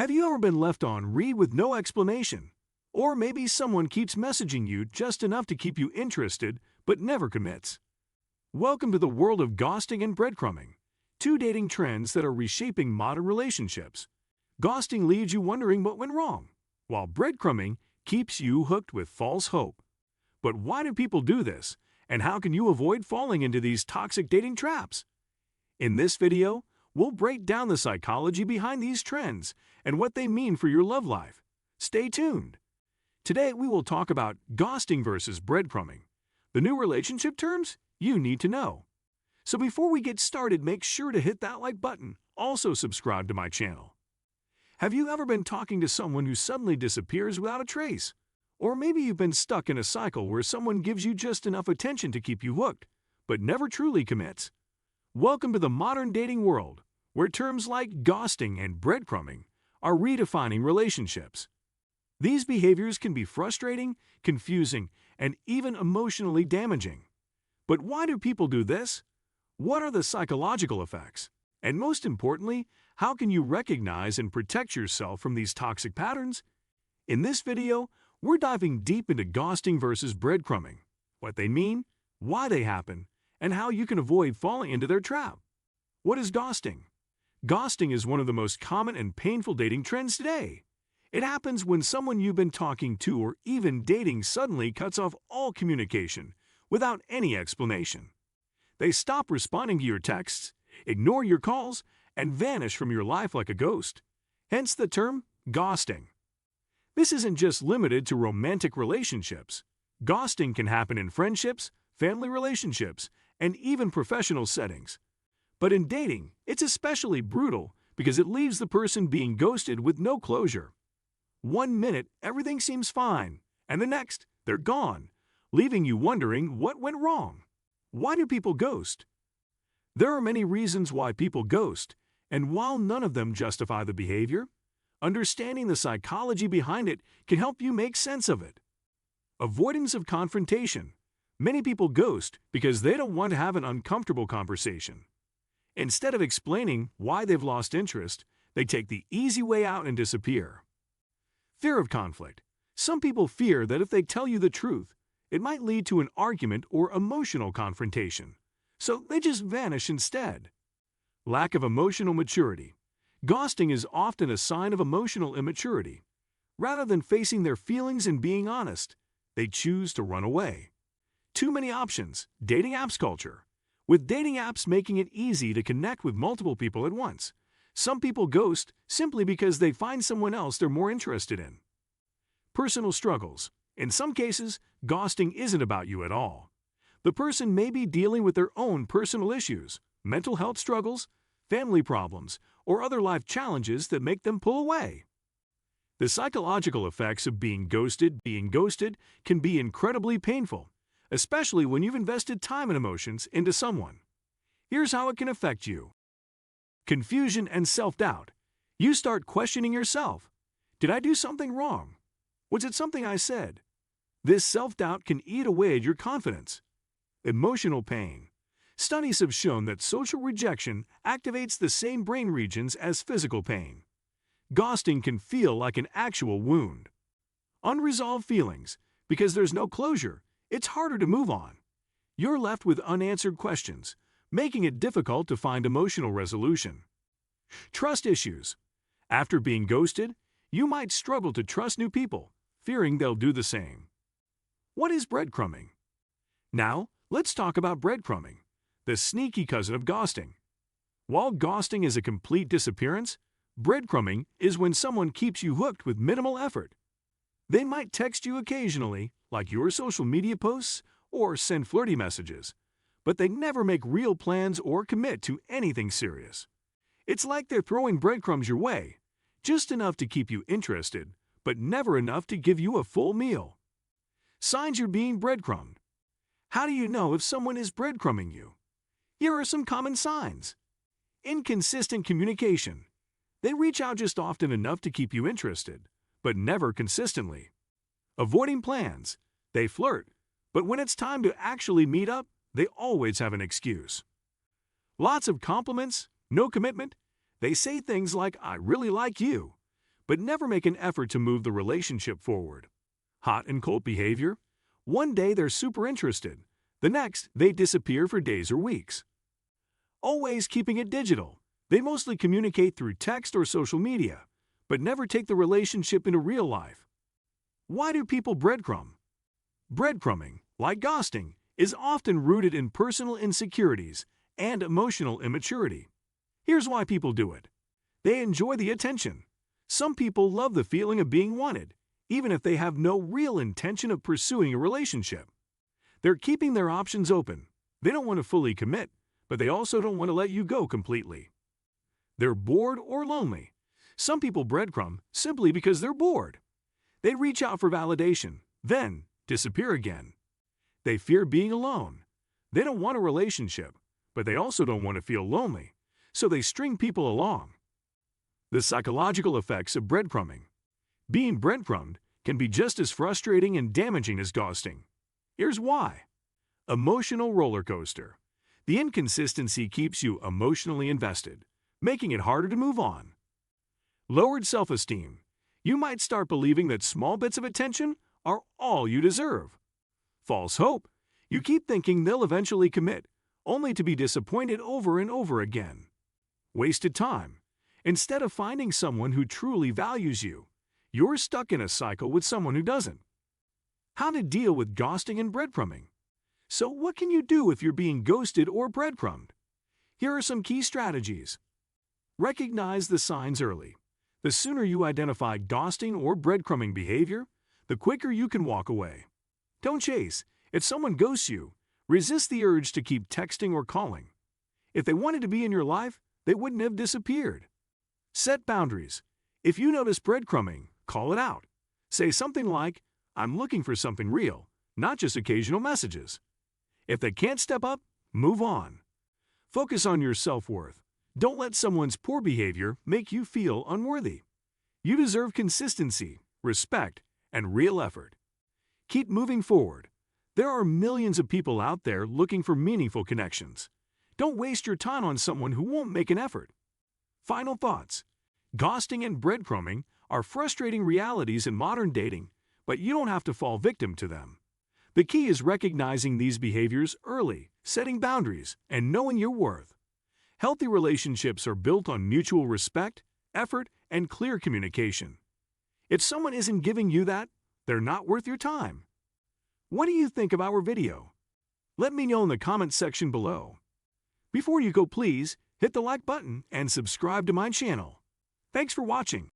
Have you ever been left on read with no explanation? Or maybe someone keeps messaging you just enough to keep you interested but never commits. Welcome to the world of ghosting and breadcrumbing, two dating trends that are reshaping modern relationships. Ghosting leaves you wondering what went wrong, while breadcrumbing keeps you hooked with false hope. But why do people do this, and how can you avoid falling into these toxic dating traps? In this video, we'll break down the psychology behind these trends and what they mean for your love life. Stay tuned. Today, we will talk about ghosting versus breadcrumbing, the new relationship terms you need to know. So before we get started, make sure to hit that like button. Also subscribe to my channel. Have you ever been talking to someone who suddenly disappears without a trace? Or maybe you've been stuck in a cycle where someone gives you just enough attention to keep you hooked, but never truly commits. Welcome to the modern dating world, where terms like ghosting and breadcrumbing are redefining relationships. These behaviors can be frustrating, confusing, and even emotionally damaging. But why do people do this? What are the psychological effects? And most importantly, how can you recognize and protect yourself from these toxic patterns? In this video, we're diving deep into ghosting versus breadcrumbing, what they mean, why they happen, and how you can avoid falling into their trap. What is ghosting? Ghosting is one of the most common and painful dating trends today. It happens when someone you've been talking to or even dating suddenly cuts off all communication without any explanation. They stop responding to your texts, ignore your calls, and vanish from your life like a ghost. Hence the term ghosting. This isn't just limited to romantic relationships. Ghosting can happen in friendships, family relationships, and even professional settings. But in dating, it's especially brutal because it leaves the person being ghosted with no closure. 1 minute, everything seems fine, and the next, they're gone, leaving you wondering what went wrong. Why do people ghost? There are many reasons why people ghost, and while none of them justify the behavior, understanding the psychology behind it can help you make sense of it. Avoidance of confrontation. Many people ghost because they don't want to have an uncomfortable conversation. Instead of explaining why they've lost interest, they take the easy way out and disappear. Fear of conflict. Some people fear that if they tell you the truth, it might lead to an argument or emotional confrontation, so they just vanish instead. Lack of emotional maturity. Ghosting is often a sign of emotional immaturity. Rather than facing their feelings and being honest, they choose to run away. Too many options. Dating apps culture. With dating apps making it easy to connect with multiple people at once, some people ghost simply because they find someone else they're more interested in. Personal struggles. In some cases, ghosting isn't about you at all. The person may be dealing with their own personal issues, mental health struggles, family problems, or other life challenges that make them pull away. The psychological effects of being ghosted can be incredibly painful, especially when you've invested time and emotions into someone. Here's how it can affect you. Confusion and self-doubt. You start questioning yourself. Did I do something wrong? Was it something I said? This self-doubt can eat away at your confidence. Emotional pain. Studies have shown that social rejection activates the same brain regions as physical pain. Ghosting can feel like an actual wound. Unresolved feelings. Because there's no closure, it's harder to move on. You're left with unanswered questions, making it difficult to find emotional resolution. Trust issues. After being ghosted, you might struggle to trust new people, fearing they'll do the same. What is breadcrumbing? Now, let's talk about breadcrumbing, the sneaky cousin of ghosting. While ghosting is a complete disappearance, breadcrumbing is when someone keeps you hooked with minimal effort. They might text you occasionally, like your social media posts, or send flirty messages, but they never make real plans or commit to anything serious. It's like they're throwing breadcrumbs your way, just enough to keep you interested, but never enough to give you a full meal. Signs you're being breadcrumbed. How do you know if someone is breadcrumbing you? Here are some common signs. Inconsistent communication. They reach out just often enough to keep you interested, but never consistently. Avoiding plans. They flirt, but when it's time to actually meet up, they always have an excuse. Lots of compliments, no commitment. They say things like, "I really like you," but never make an effort to move the relationship forward. Hot and cold behavior? One day they're super interested. The next, they disappear for days or weeks. Always keeping it digital. They mostly communicate through text or social media, but never take the relationship into real life. Why do people breadcrumb? Breadcrumbing, like ghosting, is often rooted in personal insecurities and emotional immaturity. Here's why people do it. They enjoy the attention. Some people love the feeling of being wanted, even if they have no real intention of pursuing a relationship. They're keeping their options open. They don't want to fully commit, but they also don't want to let you go completely. They're bored or lonely. Some people breadcrumb simply because they're bored. They reach out for validation, then disappear again. They fear being alone. They don't want a relationship, but they also don't want to feel lonely, so they string people along. The psychological effects of breadcrumbing. Being breadcrumbed can be just as frustrating and damaging as ghosting. Here's why. Emotional roller coaster. The inconsistency keeps you emotionally invested, making it harder to move on. Lowered self-esteem. You might start believing that small bits of attention are all you deserve. False hope. You keep thinking they'll eventually commit, only to be disappointed over and over again. Wasted time. Instead of finding someone who truly values you, you're stuck in a cycle with someone who doesn't. How to deal with ghosting and breadcrumbing. So what can you do if you're being ghosted or breadcrumbed? Here are some key strategies. Recognize the signs early. The sooner you identify ghosting or breadcrumbing behavior, the quicker you can walk away. Don't chase. If someone ghosts you, resist the urge to keep texting or calling. If they wanted to be in your life, they wouldn't have disappeared. Set boundaries. If you notice breadcrumbing, call it out. Say something like, "I'm looking for something real, not just occasional messages." If they can't step up, move on. Focus on your self-worth. Don't let someone's poor behavior make you feel unworthy. You deserve consistency, respect, and real effort. Keep moving forward. There are millions of people out there looking for meaningful connections. Don't waste your time on someone who won't make an effort. Final thoughts. Ghosting and breadcrumbing are frustrating realities in modern dating, but you don't have to fall victim to them. The key is recognizing these behaviors early, setting boundaries, and knowing your worth. Healthy relationships are built on mutual respect, effort, and clear communication. If someone isn't giving you that, they're not worth your time. What do you think of our video? Let me know in the comments section below. Before you go, please hit the like button and subscribe to my channel. Thanks for watching.